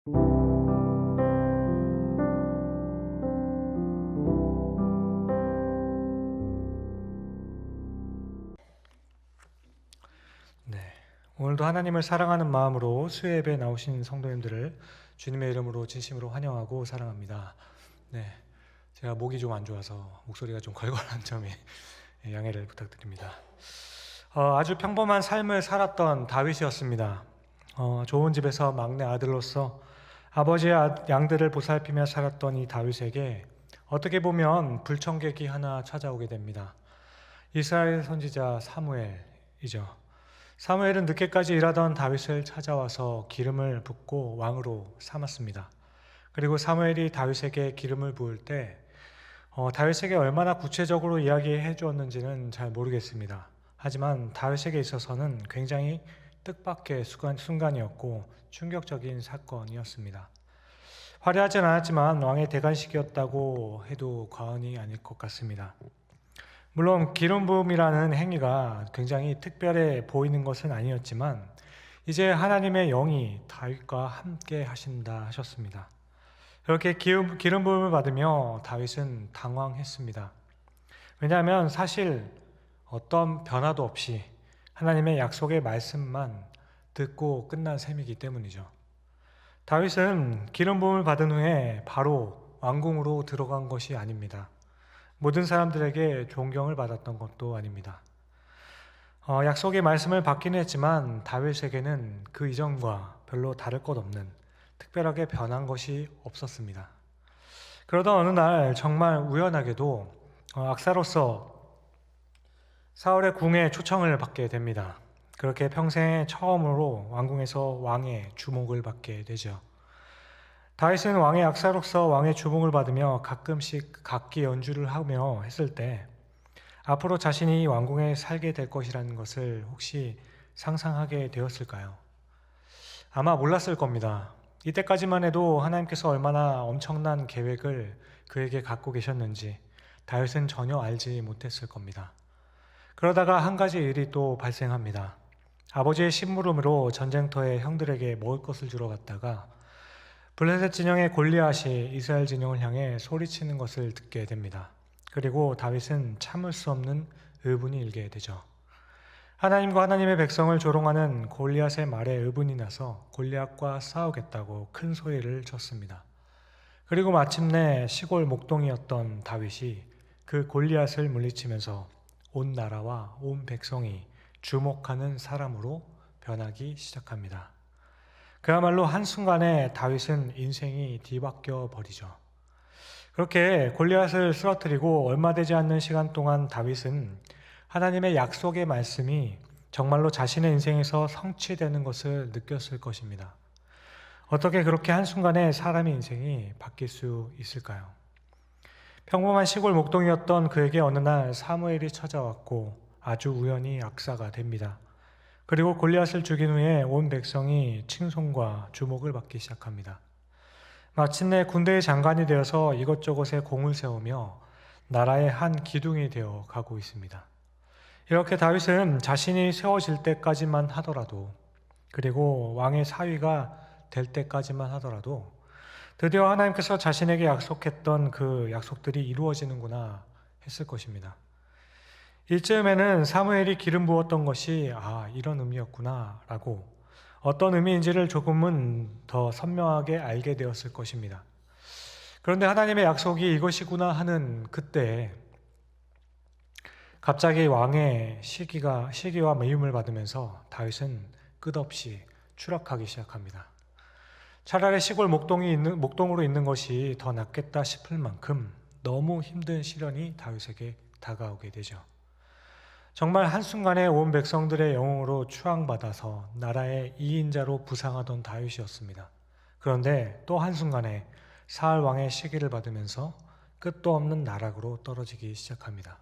네, 오늘도 하나님을 사랑하는 마음으로 수요 예배에 나오신 성도님들을 주님의 이름으로 진심으로 환영하고 사랑합니다. 네, 제가 목이 좀 안 좋아서 목소리가 좀 걸걸한 점에 양해를 부탁드립니다. 아주 평범한 삶을 살았던 다윗이었습니다. 좋은 집에서 막내 아들로서 아버지의 양들을 보살피며 살았던 이 다윗에게 어떻게 보면 불청객이 하나 찾아오게 됩니다. 이스라엘 선지자 사무엘이죠. 사무엘은 늦게까지 일하던 다윗을 찾아와서 기름을 붓고 왕으로 삼았습니다. 그리고 사무엘이 다윗에게 기름을 부을 때 다윗에게 얼마나 구체적으로 이야기해 주었는지는 잘 모르겠습니다. 하지만 다윗에게 있어서는 굉장히 뜻밖의 순간이었고 충격적인 사건이었습니다. 화려하진 않았지만 왕의 대관식이었다고 해도 과언이 아닐 것 같습니다. 물론 기름 부음이라는 행위가 굉장히 특별해 보이는 것은 아니었지만 이제 하나님의 영이 다윗과 함께 하신다 하셨습니다. 그렇게 기름 부음을 받으며 다윗은 당황했습니다. 왜냐하면 사실 어떤 변화도 없이 하나님의 약속의 말씀만 듣고 끝난 셈이기 때문이죠. 다윗은 기름 부음을 받은 후에 바로 왕궁으로 들어간 것이 아닙니다. 모든 사람들에게 존경을 받았던 것도 아닙니다. 약속의 말씀을 받기는 했지만 다윗에게는 그 이전과 별로 다를 것 없는 특별하게 변한 것이 없었습니다. 그러던 어느 날 정말 우연하게도 악사로서 사울의 궁에 초청을 받게 됩니다. 그렇게 평생 처음으로 왕궁에서 왕의 주목을 받게 되죠. 다윗은 왕의 약사로서 왕의 주목을 받으며 가끔씩 각기 연주를 하며 했을 때 앞으로 자신이 왕궁에 살게 될 것이라는 것을 혹시 상상하게 되었을까요? 아마 몰랐을 겁니다. 이때까지만 해도 하나님께서 얼마나 엄청난 계획을 그에게 갖고 계셨는지 다윗은 전혀 알지 못했을 겁니다. 그러다가 한 가지 일이 또 발생합니다. 아버지의 심부름으로 전쟁터에 형들에게 먹을 것을 주러 갔다가 블레셋 진영의 골리앗이 이스라엘 진영을 향해 소리치는 것을 듣게 됩니다. 그리고 다윗은 참을 수 없는 의분이 일게 되죠. 하나님과 하나님의 백성을 조롱하는 골리앗의 말에 의분이 나서 골리앗과 싸우겠다고 큰 소리를 쳤습니다. 그리고 마침내 시골 목동이었던 다윗이 그 골리앗을 물리치면서 온 나라와 온 백성이 주목하는 사람으로 변하기 시작합니다. 그야말로 한순간에 다윗은 인생이 뒤바뀌어 버리죠. 그렇게 골리앗을 쓰러뜨리고 얼마 되지 않는 시간 동안 다윗은 하나님의 약속의 말씀이 정말로 자신의 인생에서 성취되는 것을 느꼈을 것입니다. 어떻게 그렇게 한순간에 사람의 인생이 바뀔 수 있을까요? 평범한 시골 목동이었던 그에게 어느 날 사무엘이 찾아왔고 아주 우연히 악사가 됩니다. 그리고 골리앗을 죽인 후에 온 백성이 칭송과 주목을 받기 시작합니다. 마침내 군대의 장관이 되어서 이것저것에 공을 세우며 나라의 한 기둥이 되어 가고 있습니다. 이렇게 다윗은 자신이 세워질 때까지만 하더라도 그리고 왕의 사위가 될 때까지만 하더라도 드디어 하나님께서 자신에게 약속했던 그 약속들이 이루어지는구나 했을 것입니다. 이쯤에는 사무엘이 기름 부었던 것이 이런 의미였구나 라고 어떤 의미인지를 조금은 더 선명하게 알게 되었을 것입니다. 그런데 하나님의 약속이 이것이구나 하는 그때 갑자기 왕의 시기와 미움을 받으면서 다윗은 끝없이 추락하기 시작합니다. 차라리 시골 목동으로 있는 것이 더 낫겠다 싶을 만큼 너무 힘든 시련이 다윗에게 다가오게 되죠. 정말 한순간에 온 백성들의 영웅으로 추앙받아서 나라의 2인자로 부상하던 다윗이었습니다. 그런데 또 한순간에 사울 왕의 시기를 받으면서 끝도 없는 나락으로 떨어지기 시작합니다.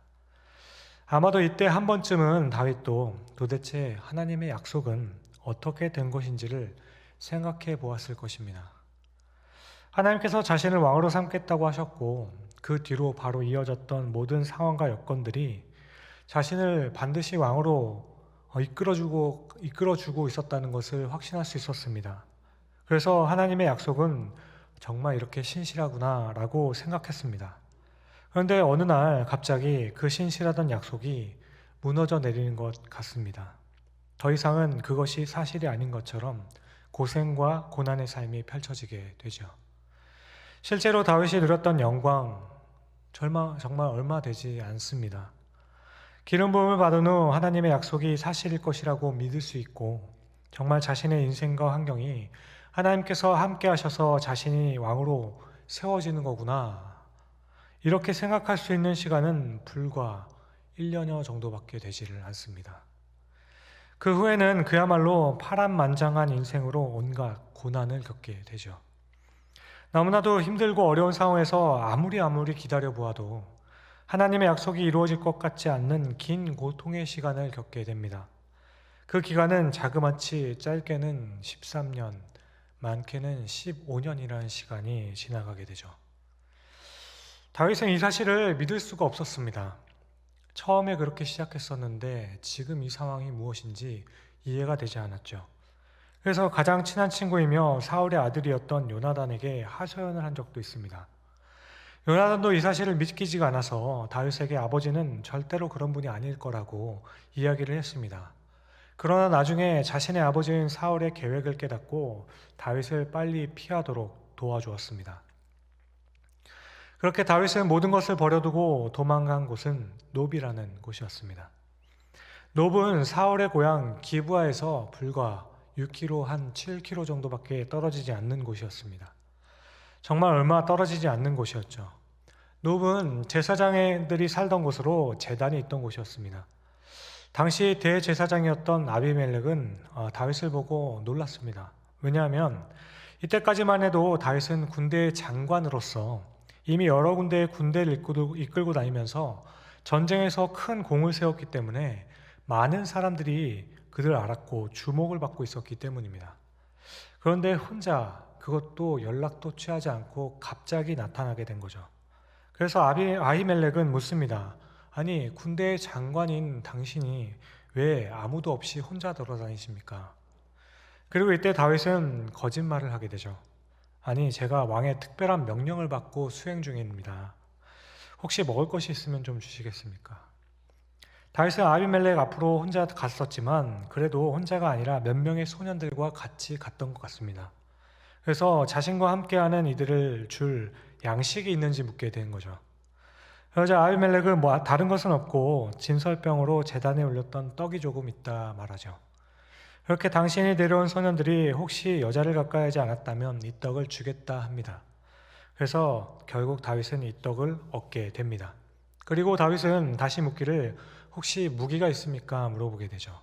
아마도 이때 한 번쯤은 다윗도 도대체 하나님의 약속은 어떻게 된 것인지를 생각해 보았을 것입니다. 하나님께서 자신을 왕으로 삼겠다고 하셨고 그 뒤로 바로 이어졌던 모든 상황과 여건들이 자신을 반드시 왕으로 이끌어주고 있었다는 것을 확신할 수 있었습니다. 그래서 하나님의 약속은 정말 이렇게 신실하구나라고 생각했습니다. 그런데 어느 날 갑자기 그 신실하던 약속이 무너져 내리는 것 같습니다. 더 이상은 그것이 사실이 아닌 것처럼 고생과 고난의 삶이 펼쳐지게 되죠. 실제로 다윗이 누렸던 영광, 정말 얼마 되지 않습니다. 기름 부음을 받은 후 하나님의 약속이 사실일 것이라고 믿을 수 있고, 정말 자신의 인생과 환경이 하나님께서 함께 하셔서 자신이 왕으로 세워지는 거구나, 이렇게 생각할 수 있는 시간은 불과 1년여 정도밖에 되지를 않습니다. 그 후에는 그야말로 파란만장한 인생으로 온갖 고난을 겪게 되죠. 너무나도 힘들고 어려운 상황에서 아무리 기다려 보아도 하나님의 약속이 이루어질 것 같지 않는 긴 고통의 시간을 겪게 됩니다. 그 기간은 자그마치 짧게는 13년, 많게는 15년이라는 시간이 지나가게 되죠. 다윗은 이 사실을 믿을 수가 없었습니다. 처음에 그렇게 시작했었는데 지금 이 상황이 무엇인지 이해가 되지 않았죠. 그래서 가장 친한 친구이며 사울의 아들이었던 요나단에게 하소연을 한 적도 있습니다. 요나단도 이 사실을 믿기지가 않아서 다윗에게 아버지는 절대로 그런 분이 아닐 거라고 이야기를 했습니다. 그러나 나중에 자신의 아버지인 사울의 계획을 깨닫고 다윗을 빨리 피하도록 도와주었습니다. 그렇게 다윗은 모든 것을 버려두고 도망간 곳은 노비라는 곳이었습니다. 놉은 사울의 고향 기브아에서 불과 6km, 한 7km 정도밖에 떨어지지 않는 곳이었습니다. 정말 얼마 떨어지지 않는 곳이었죠. 놉은 제사장들이 살던 곳으로 제단이 있던 곳이었습니다. 당시 대제사장이었던 아비멜렉은 다윗을 보고 놀랐습니다. 왜냐하면 이때까지만 해도 다윗은 군대의 장관으로서 이미 여러 군데의 군대를 이끌고 다니면서 전쟁에서 큰 공을 세웠기 때문에 많은 사람들이 그들을 알았고 주목을 받고 있었기 때문입니다. 그런데 혼자, 그것도 연락도 취하지 않고 갑자기 나타나게 된 거죠. 그래서 아히멜렉은 묻습니다. 아니, 군대의 장관인 당신이 왜 아무도 없이 혼자 돌아다니십니까? 그리고 이때 다윗은 거짓말을 하게 되죠. 아니, 제가 왕의 특별한 명령을 받고 수행 중입니다. 혹시 먹을 것이 있으면 좀 주시겠습니까? 다윗은 아비멜렉 앞으로 혼자 갔었지만 그래도 혼자가 아니라 몇 명의 소년들과 같이 갔던 것 같습니다. 그래서 자신과 함께하는 이들을 줄 양식이 있는지 묻게 된 거죠. 그러자 아비멜렉은 다른 것은 없고 진설병으로 제단에 올렸던 떡이 조금 있다 말하죠. 그렇게 당신이 데려온 소년들이 혹시 여자를 가까이 하지 않았다면 이 떡을 주겠다 합니다. 그래서 결국 다윗은 이 떡을 얻게 됩니다. 그리고 다윗은 다시 묻기를 혹시 무기가 있습니까? 물어보게 되죠.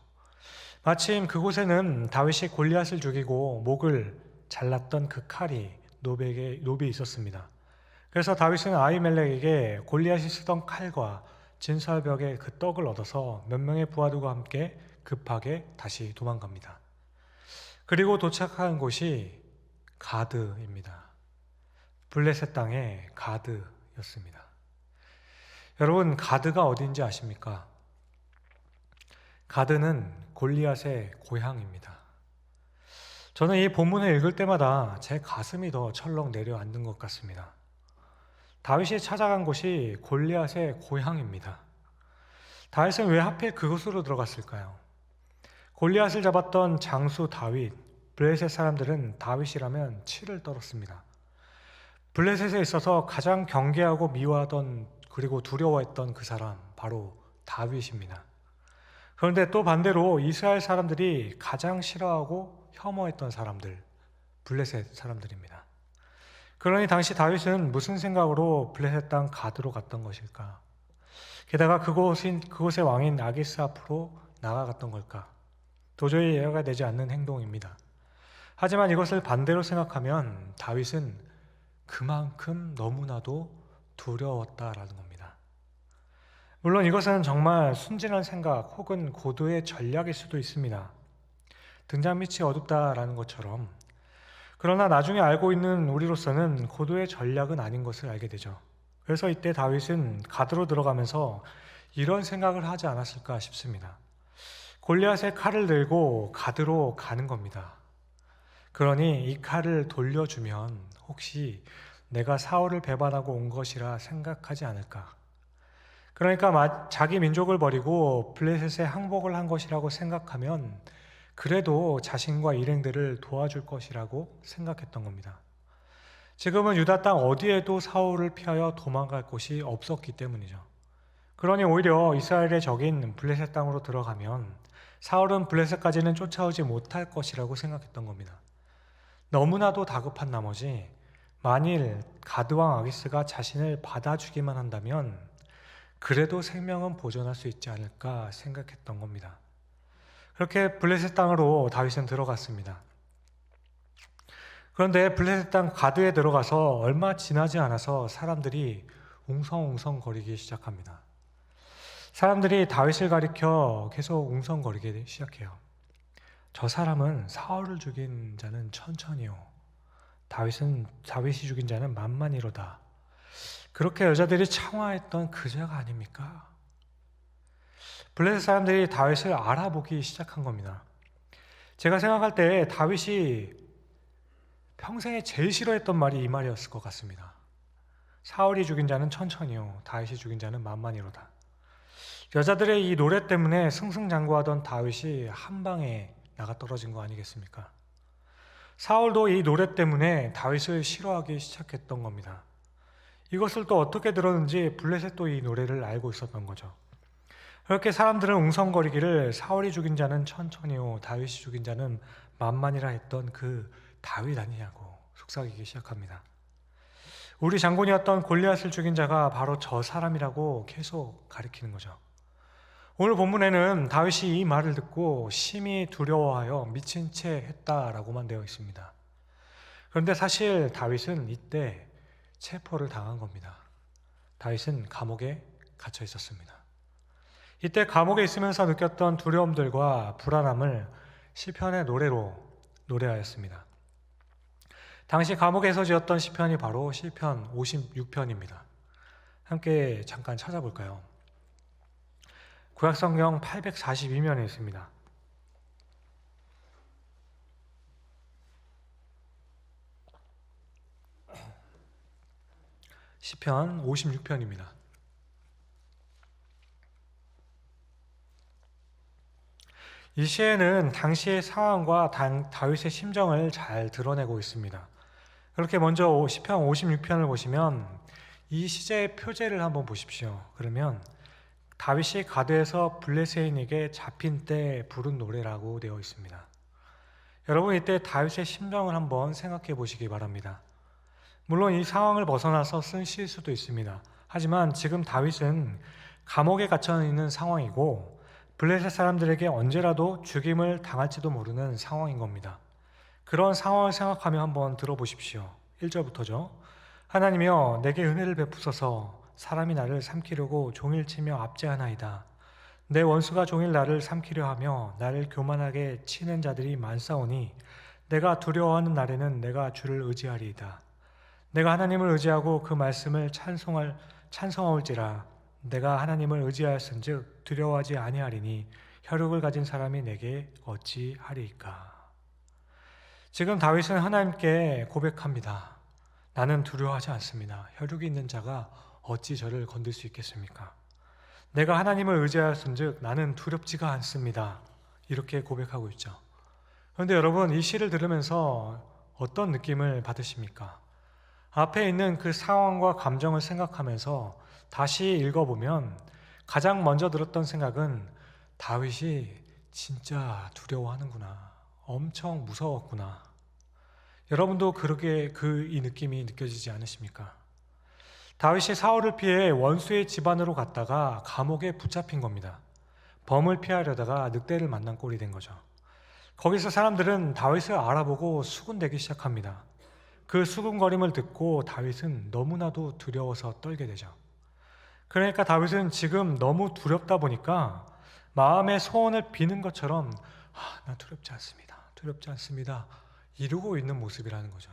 마침 그곳에는 다윗이 골리앗을 죽이고 목을 잘랐던 그 칼이 놉에 있었습니다. 그래서 다윗은 아히멜렉에게 골리앗이 쓰던 칼과 진설벽의 그 떡을 얻어서 몇 명의 부하들과 함께 급하게 다시 도망갑니다. 그리고 도착한 곳이 가드입니다. 블레셋 땅의 가드였습니다. 여러분, 가드가 어디인지 아십니까? 가드는 골리앗의 고향입니다. 저는 이 본문을 읽을 때마다 제 가슴이 더 철렁 내려앉는 것 같습니다. 다윗이 찾아간 곳이 골리앗의 고향입니다. 다윗은 왜 하필 그곳으로 들어갔을까요? 골리앗을 잡았던 장수 다윗, 블레셋 사람들은 다윗이라면 치를 떨었습니다. 블레셋에 있어서 가장 경계하고 미워하던 그리고 두려워했던 그 사람, 바로 다윗입니다. 그런데 또 반대로 이스라엘 사람들이 가장 싫어하고 혐오했던 사람들, 블레셋 사람들입니다. 그러니 당시 다윗은 무슨 생각으로 블레셋 땅 가드로 갔던 것일까? 게다가 그곳의 왕인 아기스 앞으로 나아갔던 걸까? 도저히 이해가 되지 않는 행동입니다. 하지만 이것을 반대로 생각하면 다윗은 그만큼 너무나도 두려웠다라는 겁니다. 물론 이것은 정말 순진한 생각 혹은 고도의 전략일 수도 있습니다. 등잔 밑이 어둡다라는 것처럼. 그러나 나중에 알고 있는 우리로서는 고도의 전략은 아닌 것을 알게 되죠. 그래서 이때 다윗은 가드로 들어가면서 이런 생각을 하지 않았을까 싶습니다. 골리앗의 칼을 들고 가드로 가는 겁니다. 그러니 이 칼을 돌려주면 혹시 내가 사울을 배반하고 온 것이라 생각하지 않을까. 그러니까 자기 민족을 버리고 블레셋에 항복을 한 것이라고 생각하면 그래도 자신과 일행들을 도와줄 것이라고 생각했던 겁니다. 지금은 유다 땅 어디에도 사울을 피하여 도망갈 곳이 없었기 때문이죠. 그러니 오히려 이스라엘의 적인 블레셋 땅으로 들어가면 사울은 블레셋까지는 쫓아오지 못할 것이라고 생각했던 겁니다. 너무나도 다급한 나머지 만일 가드왕 아기스가 자신을 받아주기만 한다면 그래도 생명은 보존할 수 있지 않을까 생각했던 겁니다. 그렇게 블레셋 땅으로 다윗은 들어갔습니다. 그런데 블레셋 땅 가드에 들어가서 얼마 지나지 않아서 사람들이 웅성웅성거리기 시작합니다. 사람들이 다윗을 가리켜 계속 웅성거리기 시작해요. 저 사람은 사울을 죽인 자는 천천히요. 다윗이 죽인 자는 만만히로다. 그렇게 여자들이 창화했던 그자가 아닙니까? 블레셋 사람들이 다윗을 알아보기 시작한 겁니다. 제가 생각할 때 다윗이 평생에 제일 싫어했던 말이 이 말이었을 것 같습니다. 사울이 죽인 자는 천천히요. 다윗이 죽인 자는 만만히로다. 여자들의 이 노래 때문에 승승장구하던 다윗이 한 방에 나가 떨어진 거 아니겠습니까? 사울도 이 노래 때문에 다윗을 싫어하기 시작했던 겁니다. 이것을 또 어떻게 들었는지 블레셋도 이 노래를 알고 있었던 거죠. 그렇게 사람들은 웅성거리기를 사울이 죽인 자는 천천히요 다윗이 죽인 자는 만만이라 했던 그 다윗 아니냐고 속삭이기 시작합니다. 우리 장군이었던 골리앗을 죽인 자가 바로 저 사람이라고 계속 가리키는 거죠. 오늘 본문에는 다윗이 이 말을 듣고 심히 두려워하여 미친 채 했다라고만 되어 있습니다. 그런데 사실 다윗은 이때 체포를 당한 겁니다. 다윗은 감옥에 갇혀 있었습니다. 이때 감옥에 있으면서 느꼈던 두려움들과 불안함을 시편의 노래로 노래하였습니다. 당시 감옥에서 지었던 시편이 바로 시편 56편입니다. 함께 잠깐 찾아볼까요? 구약성경 842면에 있습니다. 시편 56편입니다. 이 시에는 당시의 상황과 다윗의 심정을 잘 드러내고 있습니다. 그렇게 먼저 시편 56편을 보시면 이 시제의 표제를 한번 보십시오. 그러면 다윗이 가드에서 블레셋인에게 잡힌 때 부른 노래라고 되어 있습니다. 여러분 이때 다윗의 심정을 한번 생각해 보시기 바랍니다. 물론 이 상황을 벗어나서 쓴 시일 수도 있습니다. 하지만 지금 다윗은 감옥에 갇혀 있는 상황이고 블레셋 사람들에게 언제라도 죽임을 당할지도 모르는 상황인 겁니다. 그런 상황을 생각하며 한번 들어보십시오. 1절부터죠. 하나님이여 내게 은혜를 베푸소서. 사람이 나를 삼키려고 종일치며 압제하나이다. 내 원수가 종일 나를 삼키려 하며 나를 교만하게 치는 자들이 많사오니 내가 두려워하는 날에는 내가 주를 의지하리이다. 내가 하나님을 의지하고 그 말씀을 찬송하올지라. 내가 하나님을 의지하였은즉 두려워하지 아니하리니 혈육을 가진 사람이 내게 어찌하리이까. 지금 다윗은 하나님께 고백합니다. 나는 두려워하지 않습니다. 혈육이 있는 자가 어찌 저를 건들 수 있겠습니까? 내가 하나님을 의지하였은즉 나는 두렵지가 않습니다. 이렇게 고백하고 있죠. 그런데 여러분 이 시를 들으면서 어떤 느낌을 받으십니까? 앞에 있는 그 상황과 감정을 생각하면서 다시 읽어보면 가장 먼저 들었던 생각은 다윗이 진짜 두려워하는구나. 엄청 무서웠구나. 여러분도 그렇게 이 느낌이 느껴지지 않으십니까? 다윗이 사울을 피해 원수의 집안으로 갔다가 감옥에 붙잡힌 겁니다. 범을 피하려다가 늑대를 만난 꼴이 된 거죠. 거기서 사람들은 다윗을 알아보고 수군대기 시작합니다. 그 수군거림을 듣고 다윗은 너무나도 두려워서 떨게 되죠. 그러니까 다윗은 지금 너무 두렵다 보니까 마음의 소원을 비는 것처럼 난 두렵지 않습니다. 두렵지 않습니다. 이루고 있는 모습이라는 거죠.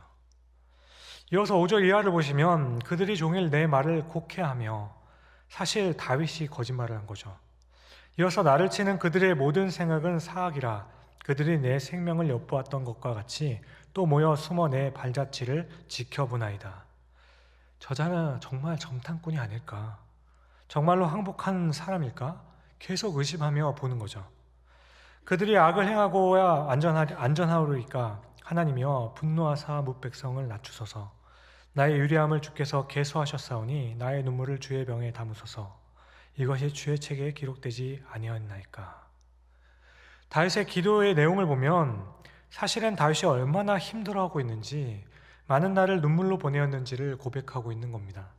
이어서 5절 이하를 보시면 그들이 종일 내 말을 곡해하며 사실 다윗이 거짓말을 한 거죠. 이어서 나를 치는 그들의 모든 생각은 사악이라 그들이 내 생명을 엿보았던 것과 같이 또 모여 숨어 내 발자취를 지켜보나이다. 저자는 정말 정탐꾼이 아닐까? 정말로 항복한 사람일까? 계속 의심하며 보는 거죠. 그들이 악을 행하고야 안전하리까 하나님이여 분노하사 뭇 백성을 낮추소서. 나의 유리함을 주께서 계수하셨사오니 나의 눈물을 주의 병에 담으소서. 이것이 주의 책에 기록되지 아니었나이까. 다윗의 기도의 내용을 보면 사실은 다윗이 얼마나 힘들어하고 있는지, 많은 날을 눈물로 보내었는지를 고백하고 있는 겁니다.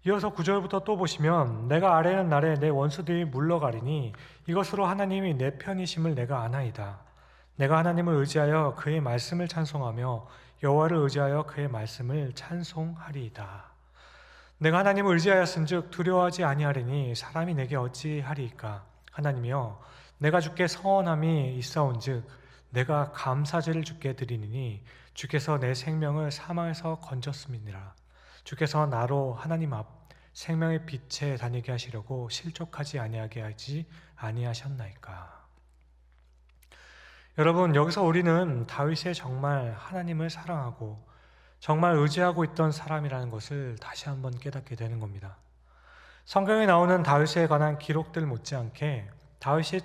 이어서 9절부터 또 보시면 내가 아뢰는 날에 내 원수들이 물러가리니 이것으로 하나님이 내 편이심을 내가 아나이다. 내가 하나님을 의지하여 그의 말씀을 찬송하며 여호와를 의지하여 그의 말씀을 찬송하리이다. 내가 하나님을 의지하였은즉 두려워하지 아니하리니 사람이 내게 어찌하리이까. 하나님이여 내가 주께 서원함이 있사온즉 내가 감사제를 주께 드리니 주께서 내 생명을 사망에서 건졌음이니라. 주께서 나로 하나님 앞 생명의 빛에 다니게 하시려고 실족하지 아니하게 하지 아니하셨나이까. 여러분, 여기서 우리는 다윗의 정말 하나님을 사랑하고 정말 의지하고 있던 사람이라는 것을 다시 한번 깨닫게 되는 겁니다. 성경에 나오는 다윗에 관한 기록들 못지않게 다윗이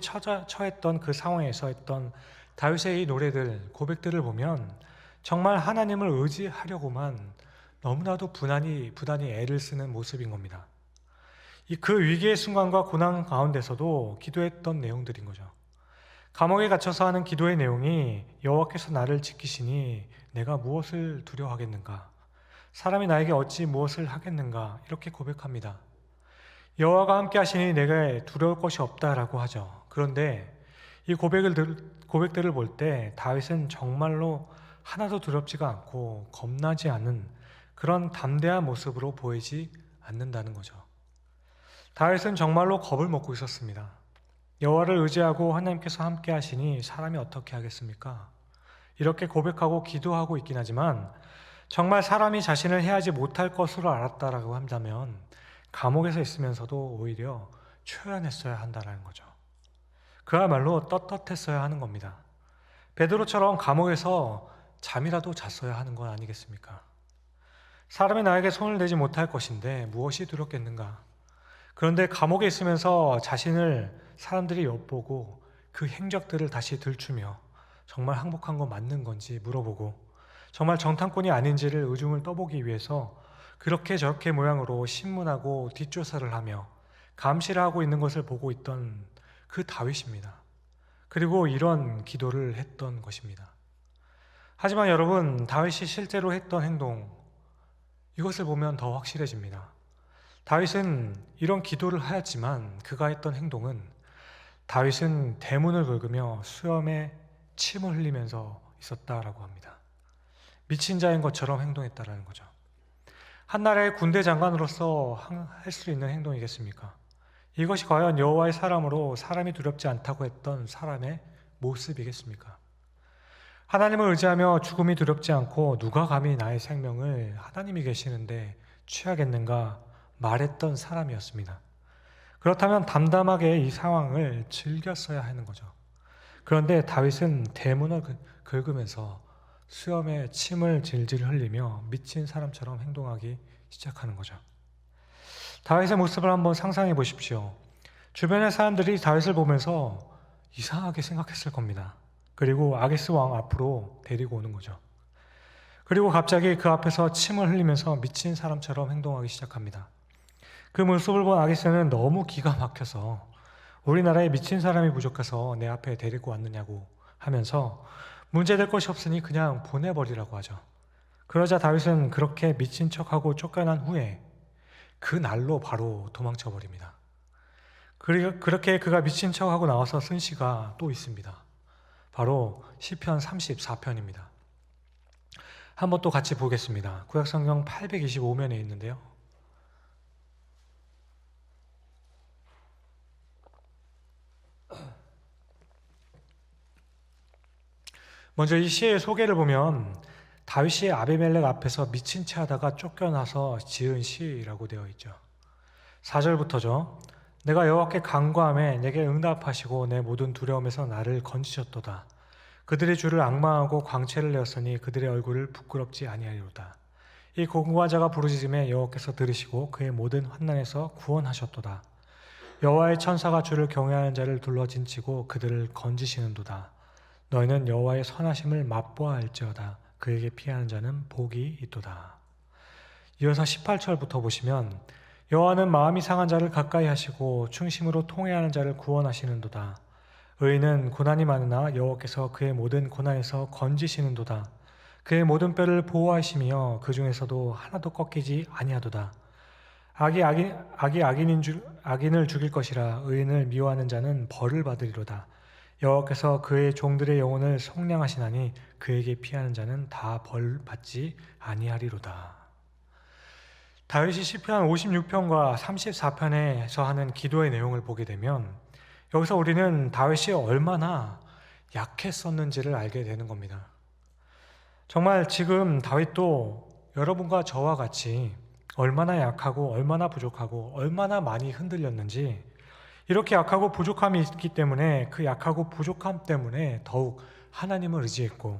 처했던 그 상황에서 했던 다윗의 이 노래들, 고백들을 보면 정말 하나님을 의지하려고만 너무나도 부단히 애를 쓰는 모습인 겁니다. 그 위기의 순간과 고난 가운데서도 기도했던 내용들인 거죠. 감옥에 갇혀서 하는 기도의 내용이 여호와께서 나를 지키시니 내가 무엇을 두려워하겠는가? 사람이 나에게 어찌 무엇을 하겠는가? 이렇게 고백합니다. 여호와가 함께 하시니 내가 두려울 것이 없다라고 하죠. 그런데 이 고백들을 볼 때 다윗은 정말로 하나도 두렵지가 않고 겁나지 않은 그런 담대한 모습으로 보이지 않는다는 거죠. 다윗은 정말로 겁을 먹고 있었습니다. 여호와를 의지하고 하나님께서 함께 하시니 사람이 어떻게 하겠습니까? 이렇게 고백하고 기도하고 있긴 하지만 정말 사람이 자신을 해하지 못할 것으로 알았다라고 한다면 감옥에서 있으면서도 오히려 초연했어야 한다는 거죠. 그야말로 떳떳했어야 하는 겁니다. 베드로처럼 감옥에서 잠이라도 잤어야 하는 건 아니겠습니까? 사람이 나에게 손을 대지 못할 것인데 무엇이 두렵겠는가? 그런데 감옥에 있으면서 자신을 사람들이 엿보고 그 행적들을 다시 들추며 정말 항복한 거 맞는 건지 물어보고 정말 정탐꾼이 아닌지를 의중을 떠보기 위해서 그렇게 저렇게 모양으로 신문하고 뒷조사를 하며 감시를 하고 있는 것을 보고 있던 그 다윗입니다. 그리고 이런 기도를 했던 것입니다. 하지만 여러분, 다윗이 실제로 했던 행동, 이것을 보면 더 확실해집니다. 다윗은 이런 기도를 하였지만 그가 했던 행동은 다윗은 대문을 긁으며 수염에 침을 흘리면서 있었다라고 합니다. 미친 자인 것처럼 행동했다라는 거죠. 한나라의 군대 장관으로서 할 수 있는 행동이겠습니까? 이것이 과연 여호와의 사람으로 사람이 두렵지 않다고 했던 사람의 모습이겠습니까? 하나님을 의지하며 죽음이 두렵지 않고 누가 감히 나의 생명을 하나님이 계시는데 취하겠는가 말했던 사람이었습니다. 그렇다면 담담하게 이 상황을 즐겼어야 하는 거죠. 그런데 다윗은 대문을 긁으면서 수염에 침을 질질 흘리며 미친 사람처럼 행동하기 시작하는 거죠. 다윗의 모습을 한번 상상해 보십시오. 주변의 사람들이 다윗을 보면서 이상하게 생각했을 겁니다. 그리고 아기스 왕 앞으로 데리고 오는 거죠. 그리고 갑자기 그 앞에서 침을 흘리면서 미친 사람처럼 행동하기 시작합니다. 그 모습을 본 아기스는 너무 기가 막혀서 우리나라에 미친 사람이 부족해서 내 앞에 데리고 왔느냐고 하면서 문제될 것이 없으니 그냥 보내버리라고 하죠. 그러자 다윗은 그렇게 미친 척하고 쫓겨난 후에 그 날로 바로 도망쳐 버립니다. 그렇게 그가 미친 척하고 나와서 쓴 시가 또 있습니다. 바로 시편 34편입니다. 한번 또 같이 보겠습니다. 구약성경 825면에 있는데요. 먼저 이 시의 소개를 보면 다윗이 아비멜렉 앞에서 미친 채 하다가 쫓겨나서 지은 시라고 되어 있죠. 4절부터죠. 내가 여호와께 간구하매 내게 응답하시고 내 모든 두려움에서 나를 건지셨도다. 그들의 주를 앙망하고 광채를 내었으니 그들의 얼굴을 부끄럽지 아니하리로다. 이 공부한 부르짖음에 여호와께서 들으시고 그의 모든 환난에서 구원하셨도다. 여호와의 천사가 주를 경외하는 자를 둘러진치고 그들을 건지시는도다. 너희는 여호와의 선하심을 맛보아 알지어다. 그에게 피하는 자는 복이 있도다. 이어서 18절부터 보시면 여호와는 마음이 상한 자를 가까이 하시고 충심으로 통회하는 자를 구원하시는도다. 의인은 고난이 많으나 여호와께서 그의 모든 고난에서 건지시는도다. 그의 모든 뼈를 보호하시며 그 중에서도 하나도 꺾이지 아니하도다. 악인을 죽일 것이라. 의인을 미워하는 자는 벌을 받으리로다. 여호와께서 그의 종들의 영혼을 속량하시나니 그에게 피하는 자는 다 벌 받지 아니하리로다. 다윗이 시편 56편과 34편에서 하는 기도의 내용을 보게 되면 여기서 우리는 다윗이 얼마나 약했었는지를 알게 되는 겁니다. 정말 지금 다윗도 여러분과 저와 같이 얼마나 약하고 얼마나 부족하고 얼마나 많이 흔들렸는지, 이렇게 약하고 부족함이 있기 때문에 그 약하고 부족함 때문에 더욱 하나님을 의지했고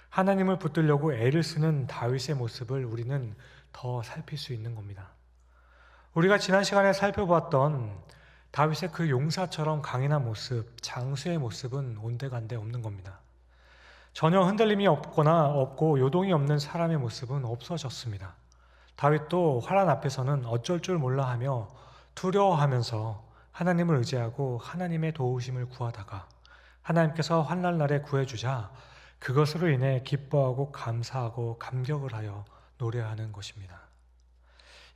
하나님을 붙들려고 애를 쓰는 다윗의 모습을 우리는 더 살필 수 있는 겁니다. 우리가 지난 시간에 살펴봤던 다윗의 그 용사처럼 강인한 모습, 장수의 모습은 온데간데 없는 겁니다. 전혀 흔들림이 없고 요동이 없는 사람의 모습은 없어졌습니다. 다윗도 환난 앞에서는 어쩔 줄 몰라 하며 두려워하면서 하나님을 의지하고 하나님의 도우심을 구하다가 하나님께서 환난 날에 구해주자 그것으로 인해 기뻐하고 감사하고 감격을 하여 노래하는 것입니다.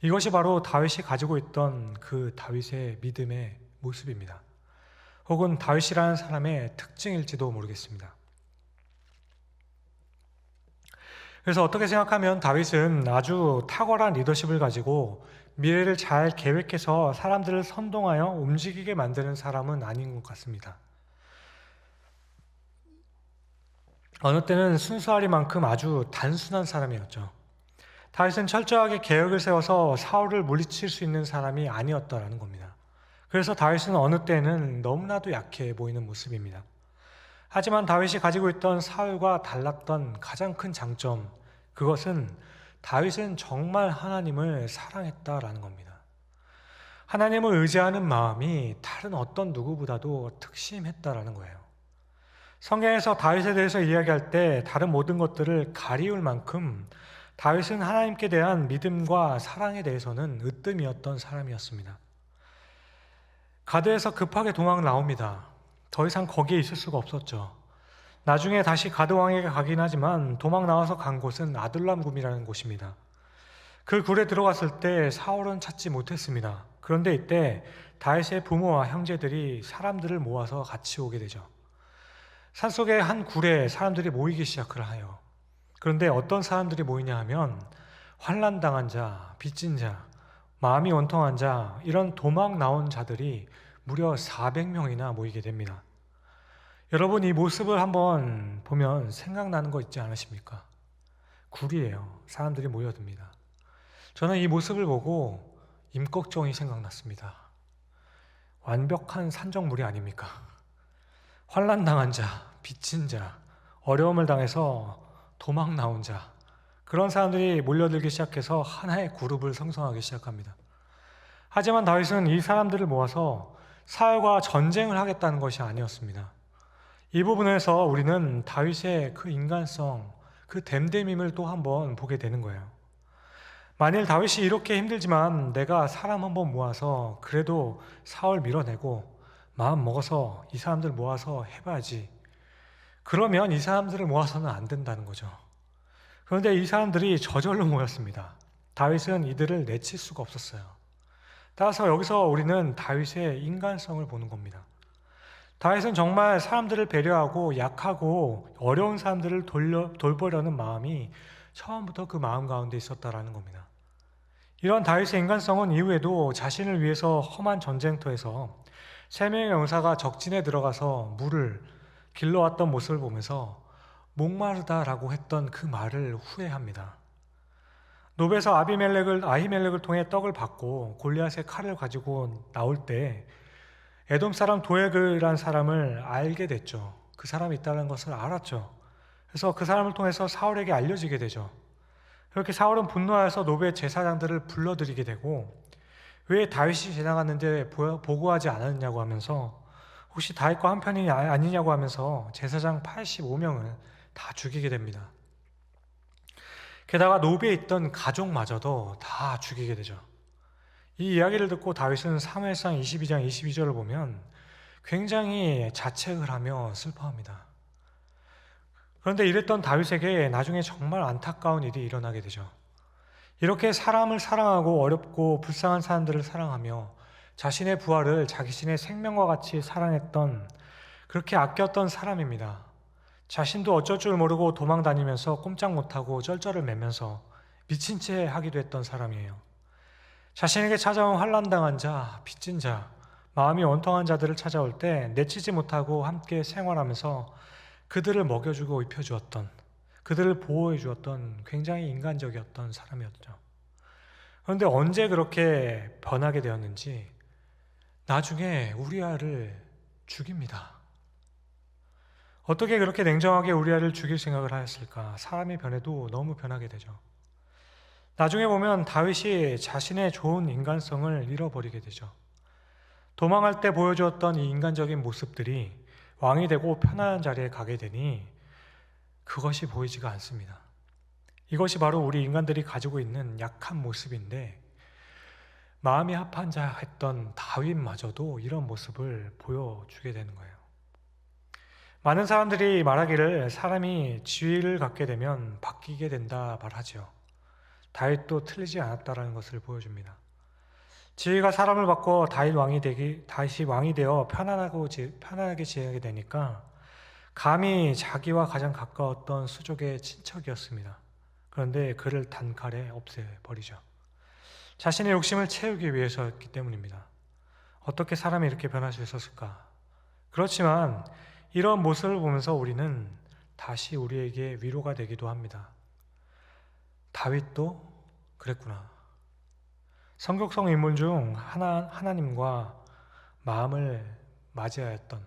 이것이 바로 다윗이 가지고 있던 그 다윗의 믿음의 모습입니다. 혹은 다윗이라는 사람의 특징일지도 모르겠습니다. 그래서 어떻게 생각하면 다윗은 아주 탁월한 리더십을 가지고 미래를 잘 계획해서 사람들을 선동하여 움직이게 만드는 사람은 아닌 것 같습니다. 어느 때는 순수하리만큼 아주 단순한 사람이었죠. 다윗은 철저하게 계획을 세워서 사울을 물리칠 수 있는 사람이 아니었다라는 겁니다. 그래서 다윗은 어느 때는 너무나도 약해 보이는 모습입니다. 하지만 다윗이 가지고 있던 사울과 달랐던 가장 큰 장점, 그것은 다윗은 정말 하나님을 사랑했다라는 겁니다. 하나님을 의지하는 마음이 다른 어떤 누구보다도 특심했다라는 거예요. 성경에서 다윗에 대해서 이야기할 때 다른 모든 것들을 가리울 만큼 다윗은 하나님께 대한 믿음과 사랑에 대해서는 으뜸이었던 사람이었습니다. 가드에서 급하게 도망 나옵니다. 더 이상 거기에 있을 수가 없었죠. 나중에 다시 가드 왕에게 가긴 하지만 도망 나와서 간 곳은 아둘람 굴이라는 곳입니다. 그 굴에 들어갔을 때 사울은 찾지 못했습니다. 그런데 이때 다윗의 부모와 형제들이 사람들을 모아서 같이 오게 되죠. 산속의 한 굴에 사람들이 모이기 시작을 해요. 그런데 어떤 사람들이 모이냐 하면 환난당한 자, 빚진 자, 마음이 원통한 자, 이런 도망 나온 자들이 무려 400명이나 모이게 됩니다. 여러분, 이 모습을 한번 보면 생각나는 거 있지 않으십니까? 굴이에요. 사람들이 모여듭니다. 저는 이 모습을 보고 임꺽정이 생각났습니다. 완벽한 산정물이 아닙니까? 환난당한 자, 빚진 자, 어려움을 당해서 도망 나온 자, 그런 사람들이 몰려들기 시작해서 하나의 그룹을 형성하기 시작합니다. 하지만 다윗은 이 사람들을 모아서 사울과 전쟁을 하겠다는 것이 아니었습니다. 이 부분에서 우리는 다윗의 그 인간성, 그 됨됨임을 또 한번 보게 되는 거예요. 만일 다윗이 이렇게 힘들지만 내가 사람 한번 모아서 그래도 사울 밀어내고 마음 먹어서 이 사람들 모아서 해봐야지, 그러면 이 사람들을 모아서는 안 된다는 거죠. 그런데 이 사람들이 저절로 모였습니다. 다윗은 이들을 내칠 수가 없었어요. 따라서 여기서 우리는 다윗의 인간성을 보는 겁니다. 다윗은 정말 사람들을 배려하고 약하고 어려운 사람들을 돌보려는 마음이 처음부터 그 마음 가운데 있었다라는 겁니다. 이런 다윗의 인간성은 이후에도 자신을 위해서 험한 전쟁터에서 3명의 용사가 적진에 들어가서 물을 길러왔던 모습을 보면서 목마르다라고 했던 그 말을 후회합니다. 노베에서 아히멜렉을 통해 떡을 받고 골리앗의 칼을 가지고 나올 때 에돔 사람 도에그라는 사람을 알게 됐죠. 그 사람이 있다는 것을 알았죠. 그래서 그 사람을 통해서 사울에게 알려지게 되죠. 그렇게 사울은 분노하여서 노베 제사장들을 불러들이게 되고, 왜 다윗이 지나갔는데 보고하지 않았냐고 하면서, 혹시 다윗과 한편이 아니냐고 하면서 제사장 85명을 다 죽이게 됩니다. 게다가 노베에 있던 가족마저도 다 죽이게 되죠. 이 이야기를 듣고 다윗은 사무엘상 22장 22절을 보면 굉장히 자책을 하며 슬퍼합니다. 그런데 이랬던 다윗에게 나중에 정말 안타까운 일이 일어나게 되죠. 이렇게 사람을 사랑하고 어렵고 불쌍한 사람들을 사랑하며 자신의 부하를 자신의 생명과 같이 사랑했던, 그렇게 아꼈던 사람입니다. 자신도 어쩔 줄 모르고 도망 다니면서 꼼짝 못하고 쩔쩔을 매면서 미친 채 하기도 했던 사람이에요. 자신에게 찾아온 환난당한 자, 빚진 자, 마음이 원통한 자들을 찾아올 때 내치지 못하고 함께 생활하면서 그들을 먹여주고 입혀주었던, 그들을 보호해 주었던 굉장히 인간적이었던 사람이었죠. 그런데 언제 그렇게 변하게 되었는지 나중에 우리아를 죽입니다. 어떻게 그렇게 냉정하게 우리아를 죽일 생각을 하였을까? 사람이 변해도 너무 변하게 되죠. 나중에 보면 다윗이 자신의 좋은 인간성을 잃어버리게 되죠. 도망할 때 보여주었던 이 인간적인 모습들이 왕이 되고 편안한 자리에 가게 되니 그것이 보이지가 않습니다. 이것이 바로 우리 인간들이 가지고 있는 약한 모습인데, 마음이 합한 자 했던 다윗마저도 이런 모습을 보여주게 되는 거예요. 많은 사람들이 말하기를 사람이 지위를 갖게 되면 바뀌게 된다 말하죠. 다윗도 틀리지 않았다라는 것을 보여줍니다. 지위가 사람을 바꿔 다윗이 왕이 되어 편안하게 지내게 되니까 감히 자기와 가장 가까웠던 수족의 친척이었습니다. 그런데 그를 단칼에 없애버리죠. 자신의 욕심을 채우기 위해서였기 때문입니다. 어떻게 사람이 이렇게 변할 수 있었을까? 그렇지만 이런 모습을 보면서 우리는 다시 우리에게 위로가 되기도 합니다. 다윗도 그랬구나. 성격성 인물 중 하나님과 마음을 맞이하였던,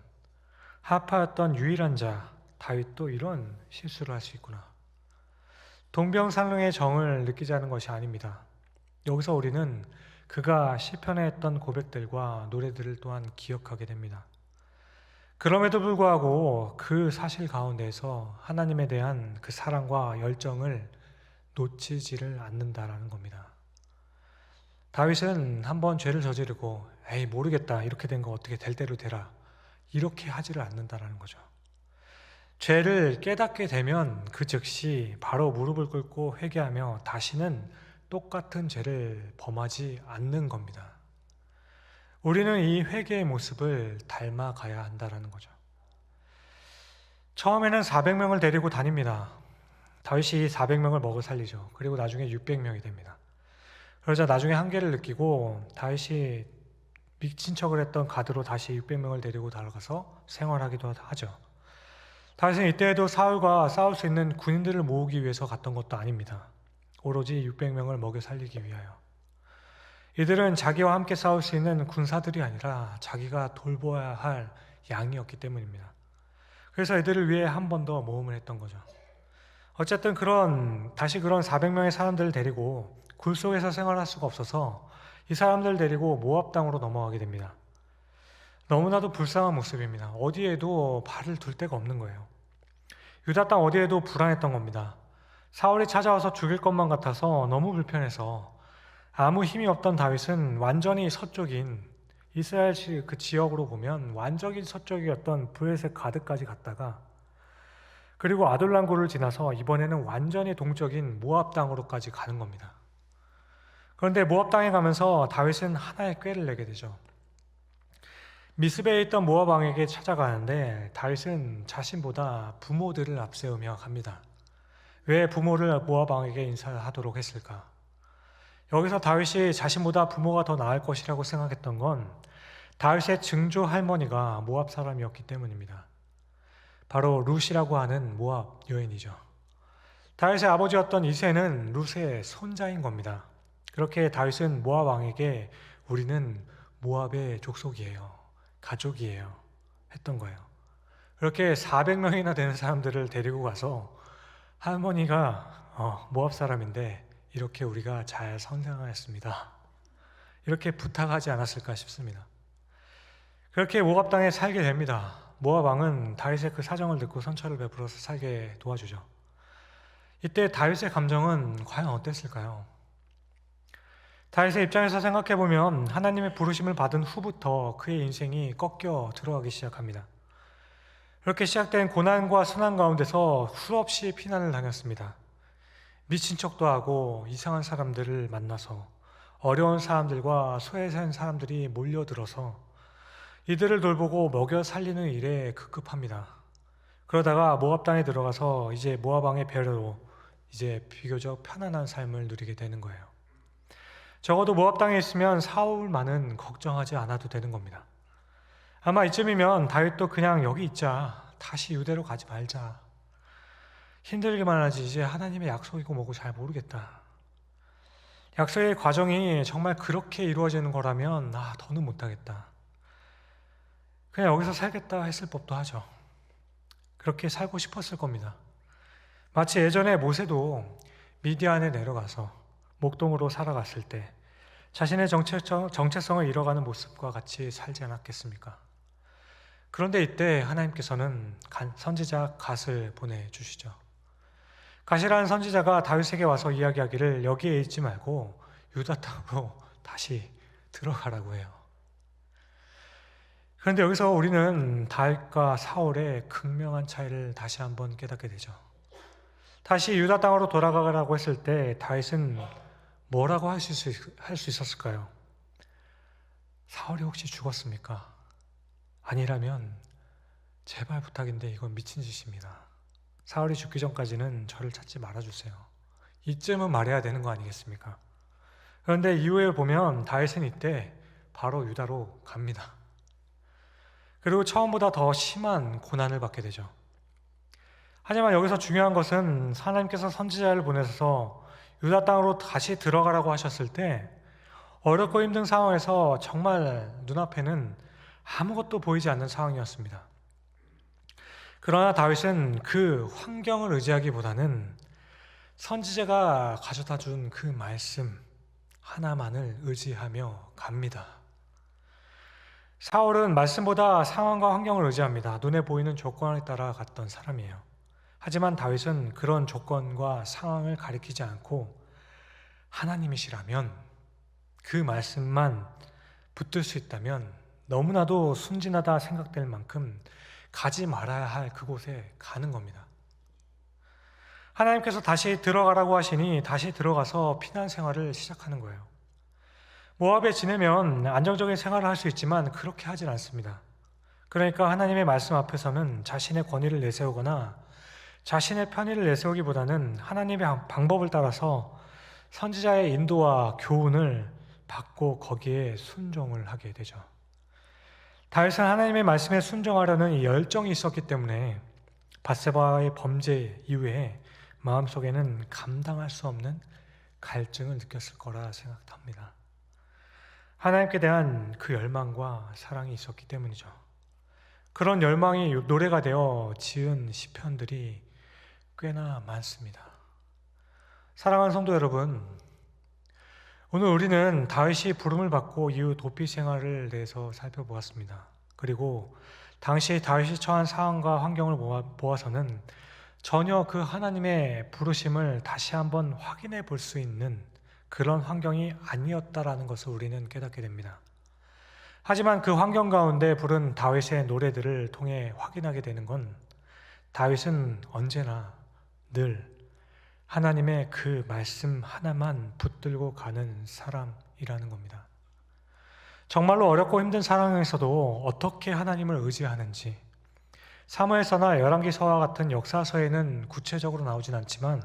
합하였던 유일한 자 다윗도 이런 실수를 할 수 있구나. 동병상련의 정을 느끼자는 것이 아닙니다. 여기서 우리는 그가 시편에 했던 고백들과 노래들을 또한 기억하게 됩니다. 그럼에도 불구하고 그 사실 가운데에서 하나님에 대한 그 사랑과 열정을 놓치지를 않는다라는 겁니다. 다윗은 한번 죄를 저지르고 에이 모르겠다, 이렇게 된 거 어떻게 될 대로 되라, 이렇게 하지를 않는다라는 거죠. 죄를 깨닫게 되면 그 즉시 바로 무릎을 꿇고 회개하며 다시는 똑같은 죄를 범하지 않는 겁니다. 우리는 이 회개의 모습을 닮아가야 한다는 거죠. 처음에는 400명을 데리고 다닙니다. 다윗이 400명을 먹여 살리죠. 그리고 나중에 600명이 됩니다. 그러자 나중에 한계를 느끼고 다윗이 미친 척을 했던 가드로 다시 600명을 데리고 달아가서 생활하기도 하죠. 다윗은 이때에도 사울과 싸울 수 있는 군인들을 모으기 위해서 갔던 것도 아닙니다. 오로지 600명을 먹여 살리기 위하여. 이들은 자기와 함께 싸울 수 있는 군사들이 아니라 자기가 돌보아야 할 양이었기 때문입니다. 그래서 이들을 위해 한 번 더 모험을 했던 거죠. 어쨌든 다시 그런 400명의 사람들을 데리고 굴 속에서 생활할 수가 없어서 이 사람들을 데리고 모압 땅으로 넘어가게 됩니다. 너무나도 불쌍한 모습입니다. 어디에도 발을 둘 데가 없는 거예요. 유다 땅 어디에도 불안했던 겁니다. 사울이 찾아와서 죽일 것만 같아서 너무 불편해서 아무 힘이 없던 다윗은 완전히 서쪽인 이스라엘 그 지역으로 보면 완전히 서쪽이었던 브레셋 가드까지 갔다가, 그리고 아둘람굴을 지나서 이번에는 완전히 동쪽인 모압 땅으로까지 가는 겁니다. 그런데 모압 땅에 가면서 다윗은 하나의 꾀를 내게 되죠. 미스베에 있던 모압 왕에게 찾아가는데 다윗은 자신보다 부모들을 앞세우며 갑니다. 왜 부모를 모압 왕에게 인사하도록 했을까? 여기서 다윗이 자신보다 부모가 더 나을 것이라고 생각했던 건 다윗의 증조 할머니가 모압 사람이었기 때문입니다. 바로 룻이라고 하는 모압 여인이죠. 다윗의 아버지였던 이새는 룻의 손자인 겁니다. 그렇게 다윗은 모압 왕에게 우리는 모압의 족속이에요, 가족이에요 했던 거예요. 그렇게 400명이나 되는 사람들을 데리고 가서 할머니가 모압 사람인데 이렇게 우리가 잘 성장하였습니다, 이렇게 부탁하지 않았을까 싶습니다. 그렇게 모압 땅에 살게 됩니다. 모압 왕은 다윗의 그 사정을 듣고 선처를 베풀어서 살게 도와주죠. 이때 다윗의 감정은 과연 어땠을까요? 다윗의 입장에서 생각해보면 하나님의 부르심을 받은 후부터 그의 인생이 꺾여 들어가기 시작합니다. 그렇게 시작된 고난과 순환 가운데서 수없이 피난을 다녔습니다. 미친 척도 하고 이상한 사람들을 만나서 어려운 사람들과 소외된 사람들이 몰려들어서 이들을 돌보고 먹여 살리는 일에 급급합니다. 그러다가 모압 땅에 들어가서 이제 모압 왕의 배려로 이제 비교적 편안한 삶을 누리게 되는 거예요. 적어도 모압 땅에 있으면 사울만은 걱정하지 않아도 되는 겁니다. 아마 이쯤이면 다윗도 그냥 여기 있자, 다시 유대로 가지 말자, 힘들기만 하지 이제 하나님의 약속이고 뭐고 잘 모르겠다, 약속의 과정이 정말 그렇게 이루어지는 거라면 더는 못하겠다, 그냥 여기서 살겠다 했을 법도 하죠. 그렇게 살고 싶었을 겁니다. 마치 예전에 모세도 미디안에 내려가서 목동으로 살아갔을 때 자신의 정체성을 잃어가는 모습과 같이 살지 않았겠습니까? 그런데 이때 하나님께서는 선지자 갓을 보내주시죠. 갓이라는 선지자가 다윗에게 와서 이야기하기를 여기에 있지 말고 유다 땅으로 다시 들어가라고 해요. 그런데 여기서 우리는 다윗과 사울의 극명한 차이를 다시 한번 깨닫게 되죠. 다시 유다 땅으로 돌아가라고 했을 때 다윗은 뭐라고 할 수 있었을까요? 사울이 혹시 죽었습니까? 아니라면 제발 부탁인데 이건 미친 짓입니다. 사울이 죽기 전까지는 저를 찾지 말아주세요. 이쯤은 말해야 되는 거 아니겠습니까? 그런데 이후에 보면 다윗은 이때 바로 유다로 갑니다. 그리고 처음보다 더 심한 고난을 받게 되죠. 하지만 여기서 중요한 것은 하나님께서 선지자를 보내서 유다 땅으로 다시 들어가라고 하셨을 때 어렵고 힘든 상황에서 정말 눈앞에는 아무것도 보이지 않는 상황이었습니다. 그러나 다윗은 그 환경을 의지하기보다는 선지자가 가져다 준 그 말씀 하나만을 의지하며 갑니다. 사울은 말씀보다 상황과 환경을 의지합니다. 눈에 보이는 조건에 따라 갔던 사람이에요. 하지만 다윗은 그런 조건과 상황을 가리키지 않고 하나님이시라면, 그 말씀만 붙들 수 있다면 너무나도 순진하다 생각될 만큼 가지 말아야 할 그곳에 가는 겁니다. 하나님께서 다시 들어가라고 하시니 다시 들어가서 피난 생활을 시작하는 거예요. 모압에 지내면 안정적인 생활을 할 수 있지만 그렇게 하진 않습니다. 그러니까 하나님의 말씀 앞에서는 자신의 권위를 내세우거나 자신의 편의를 내세우기보다는 하나님의 방법을 따라서 선지자의 인도와 교훈을 받고 거기에 순종을 하게 되죠. 다윗은 하나님의 말씀에 순종하려는 이 열정이 있었기 때문에 밧세바의 범죄 이후에 마음속에는 감당할 수 없는 갈증을 느꼈을 거라 생각합니다. 하나님께 대한 그 열망과 사랑이 있었기 때문이죠. 그런 열망이 노래가 되어 지은 시편들이 꽤나 많습니다. 사랑하는 성도 여러분, 오늘 우리는 다윗이 부름을 받고 이후 도피 생활을 대해서 살펴보았습니다. 그리고 당시 다윗이 처한 상황과 환경을 보아서는 전혀 그 하나님의 부르심을 다시 한번 확인해 볼 수 있는 그런 환경이 아니었다라는 것을 우리는 깨닫게 됩니다. 하지만 그 환경 가운데 부른 다윗의 노래들을 통해 확인하게 되는 건 다윗은 언제나 늘 하나님의 그 말씀 하나만 붙들고 가는 사람이라는 겁니다. 정말로 어렵고 힘든 상황에서도 어떻게 하나님을 의지하는지, 사무엘서나 열왕기서와 같은 역사서에는 구체적으로 나오진 않지만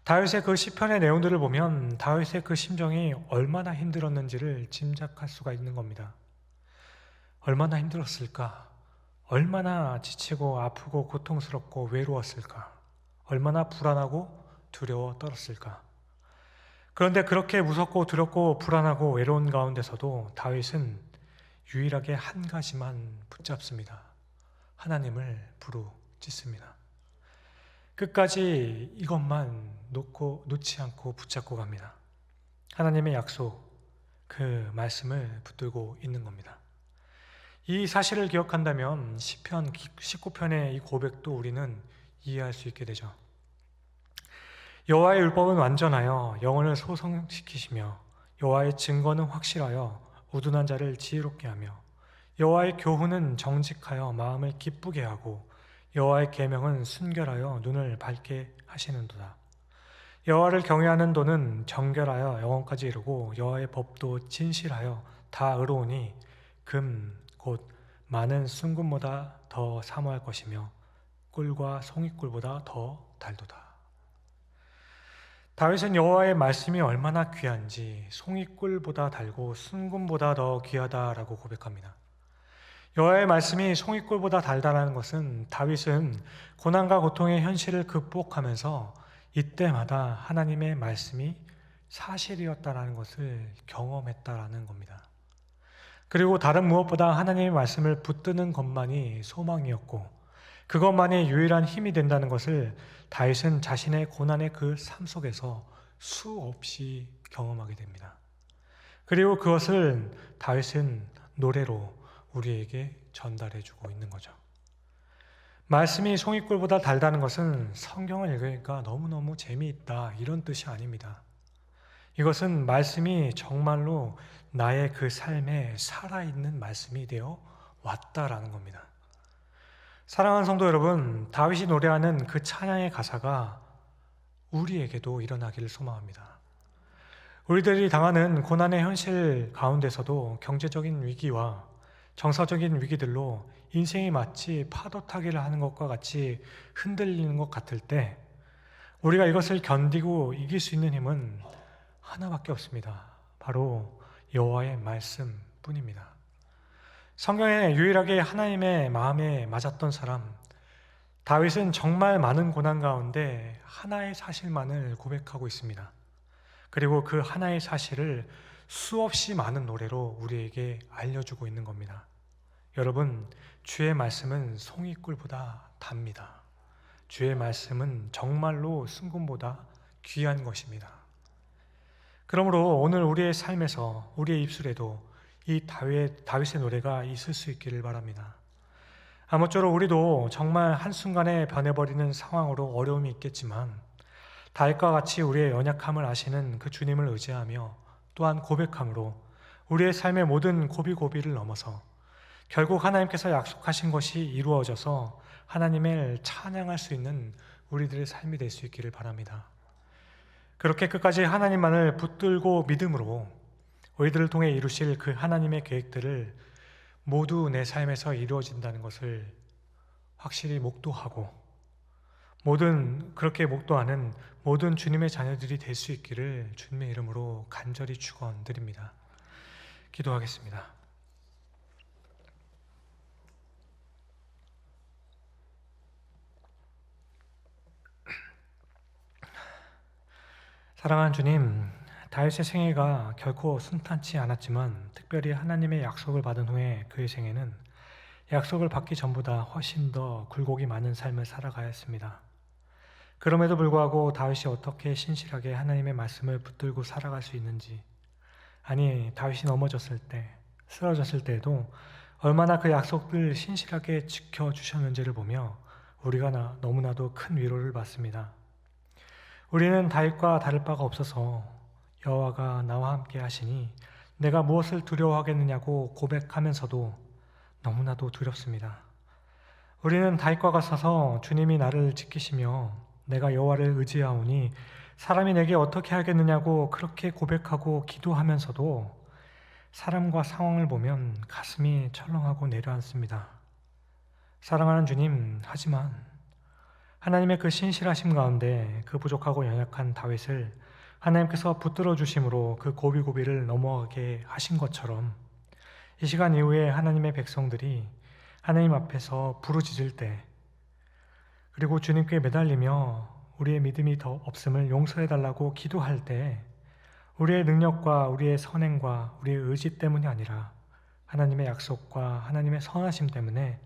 다윗의 그 시편의 내용들을 보면 다윗의 그 심정이 얼마나 힘들었는지를 짐작할 수가 있는 겁니다. 얼마나 힘들었을까? 얼마나 지치고 아프고 고통스럽고 외로웠을까? 얼마나 불안하고 두려워 떨었을까? 그런데 그렇게 무섭고 두렵고 불안하고 외로운 가운데서도 다윗은 유일하게 한 가지만 붙잡습니다. 하나님을 부르짖습니다. 끝까지 이것만 놓지 않고 붙잡고 갑니다. 하나님의 약속, 그 말씀을 붙들고 있는 겁니다. 이 사실을 기억한다면 시편 19편의 이 고백도 우리는 이해할 수 있게 되죠. 여호와의 율법은 완전하여 영혼을 소성시키시며 여호와의 증거는 확실하여 우둔한 자를 지혜롭게 하며 여호와의 교훈은 정직하여 마음을 기쁘게 하고 여호와의 계명은 순결하여 눈을 밝게 하시는도다. 여호와를 경외하는 도는 정결하여 영원까지 이르고 여호와의 법도 진실하여 다 의로우니 금 곧 많은 순금보다 더 사모할 것이며 꿀과 송이꿀보다 더 달도다. 다윗은 여호와의 말씀이 얼마나 귀한지 송이꿀보다 달고 순금보다 더 귀하다라고 고백합니다. 여호와의 말씀이 송이꿀보다 달다라는 것은 다윗은 고난과 고통의 현실을 극복하면서 이때마다 하나님의 말씀이 사실이었다라는 것을 경험했다라는 겁니다. 그리고 다른 무엇보다 하나님의 말씀을 붙드는 것만이 소망이었고 그것만이 유일한 힘이 된다는 것을 다윗은 자신의 고난의 그 삶 속에서 수없이 경험하게 됩니다. 그리고 그것을 다윗은 노래로 우리에게 전달해주고 있는 거죠. 말씀이 송이꿀보다 달다는 것은 성경을 읽으니까 너무너무 재미있다 이런 뜻이 아닙니다. 이것은 말씀이 정말로 나의 그 삶에 살아있는 말씀이 되어 왔다라는 겁니다. 사랑하는 성도 여러분, 다윗이 노래하는 그 찬양의 가사가 우리에게도 일어나기를 소망합니다. 우리들이 당하는 고난의 현실 가운데서도 경제적인 위기와 정서적인 위기들로 인생이 마치 파도 타기를 하는 것과 같이 흔들리는 것 같을 때 우리가 이것을 견디고 이길 수 있는 힘은 하나밖에 없습니다. 바로 여호와의 말씀뿐입니다. 성경에 유일하게 하나님의 마음에 맞았던 사람 다윗은 정말 많은 고난 가운데 하나의 사실만을 고백하고 있습니다. 그리고 그 하나의 사실을 수없이 많은 노래로 우리에게 알려주고 있는 겁니다. 여러분, 주의 말씀은 송이꿀보다 답니다. 주의 말씀은 정말로 순금보다 귀한 것입니다. 그러므로 오늘 우리의 삶에서 우리의 입술에도 이 다윗의 노래가 있을 수 있기를 바랍니다. 아무쪼록 우리도 정말 한순간에 변해버리는 상황으로 어려움이 있겠지만 다윗과 같이 우리의 연약함을 아시는 그 주님을 의지하며 또한 고백함으로 우리의 삶의 모든 고비고비를 넘어서 결국 하나님께서 약속하신 것이 이루어져서 하나님을 찬양할 수 있는 우리들의 삶이 될 수 있기를 바랍니다. 그렇게 끝까지 하나님만을 붙들고 믿음으로 우리들을 통해 이루실 그 하나님의 계획들을 모두 내 삶에서 이루어진다는 것을 확실히 목도하고 그렇게 목도하는 모든 주님의 자녀들이 될 수 있기를 주님의 이름으로 간절히 축원드립니다. 기도하겠습니다. 사랑하는 주님, 다윗의 생애가 결코 순탄치 않았지만 특별히 하나님의 약속을 받은 후에 그의 생애는 약속을 받기 전보다 훨씬 더 굴곡이 많은 삶을 살아가였습니다. 그럼에도 불구하고 다윗이 어떻게 신실하게 하나님의 말씀을 붙들고 살아갈 수 있는지, 아니 다윗이 넘어졌을 때, 쓰러졌을 때에도 얼마나 그 약속을 신실하게 지켜주셨는지를 보며 우리가 너무나도 큰 위로를 받습니다. 우리는 다윗과 다를 바가 없어서 여호와가 나와 함께 하시니 내가 무엇을 두려워하겠느냐고 고백하면서도 너무나도 두렵습니다. 우리는 다윗과 같아서 주님이 나를 지키시며 내가 여호와를 의지하오니 사람이 내게 어떻게 하겠느냐고 그렇게 고백하고 기도하면서도 사람과 상황을 보면 가슴이 철렁하고 내려앉습니다. 사랑하는 주님, 하지만 하나님의 그 신실하심 가운데 그 부족하고 연약한 다윗을 하나님께서 붙들어 주심으로 그 고비고비를 넘어가게 하신 것처럼 이 시간 이후에 하나님의 백성들이 하나님 앞에서 부르짖을 때 그리고 주님께 매달리며 우리의 믿음이 더 없음을 용서해 달라고 기도할 때 우리의 능력과 우리의 선행과 우리의 의지 때문이 아니라 하나님의 약속과 하나님의 선하심 때문에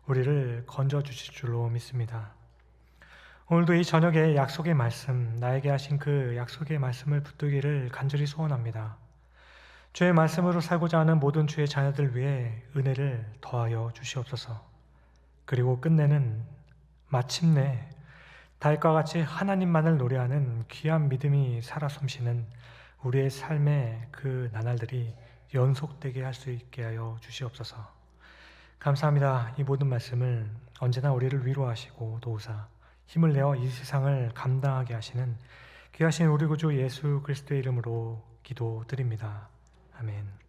우리를 건져 주실 줄로 믿습니다. 오늘도 이 저녁에 약속의 말씀, 나에게 하신 그 약속의 말씀을 붙들기를 간절히 소원합니다. 주의 말씀으로 살고자 하는 모든 주의 자녀들 위해 은혜를 더하여 주시옵소서. 그리고 끝내는 마침내 달과 같이 하나님만을 노래하는 귀한 믿음이 살아 숨쉬는 우리의 삶의 그 나날들이 연속되게 할 수 있게 하여 주시옵소서. 감사합니다. 이 모든 말씀을 언제나 우리를 위로하시고 도우사 힘을 내어 이 세상을 감당하게 하시는 귀하신 우리 구주 예수 그리스도의 이름으로 기도드립니다. 아멘.